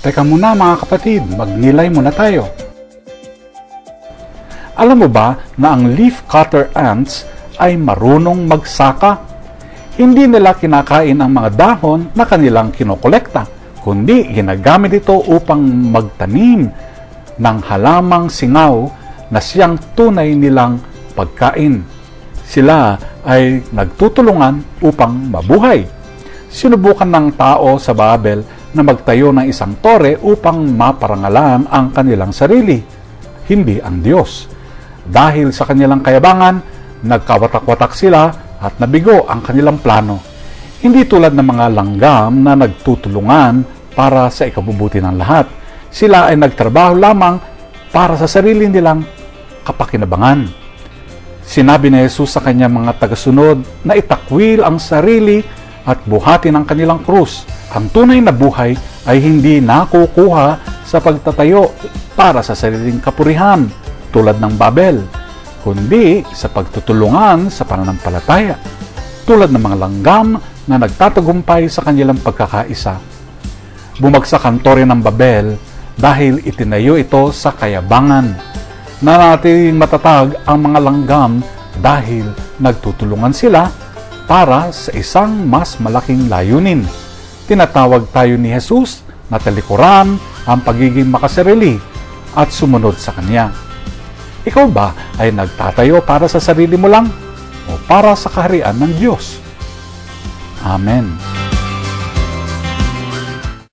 Teka muna mga kapatid, magnilay muna tayo. Alam mo ba na ang leaf cutter ants ay marunong magsaka? Hindi nila kinakain ang mga dahon na kanilang kinokolekta, kundi ginagamit ito upang magtanim ng halamang singaw na siyang tunay nilang pagkain. Sila ay nagtutulungan upang mabuhay. Sinubukan ng tao sa Babel na magtayo ng isang tore upang maparangalan ang kanilang sarili, hindi ang Diyos. Dahil sa kanilang kayabangan, nagkawatak-watak sila at nabigo ang kanilang plano. Hindi tulad ng mga langgam na nagtutulungan para sa ikabubuti ng lahat. Sila ay nagtrabaho lamang para sa sarili nilang kapakinabangan. Sinabi ni Jesus sa kanyang mga tagasunod na itakwil ang sarili at buhatin ang kanilang krus. Ang tunay na buhay ay hindi nakukuha sa pagtatayo para sa sariling kapurihan tulad ng Babel, kundi sa pagtutulungan sa pananampalataya tulad ng mga langgam na nagtatagumpay sa kanilang pagkakaisa. Bumagsak ang tore ng Babel dahil itinayo ito sa kayabangan. Nanatiling matatag ang mga langgam dahil nagtutulungan sila para sa isang mas malaking layunin. Tinatawag tayo ni Jesus na talikuran ang pagiging makasarili at sumunod sa Kanya. Ikaw ba ay nagtatayo para sa sarili mo lang o para sa kaharian ng Diyos? Amen.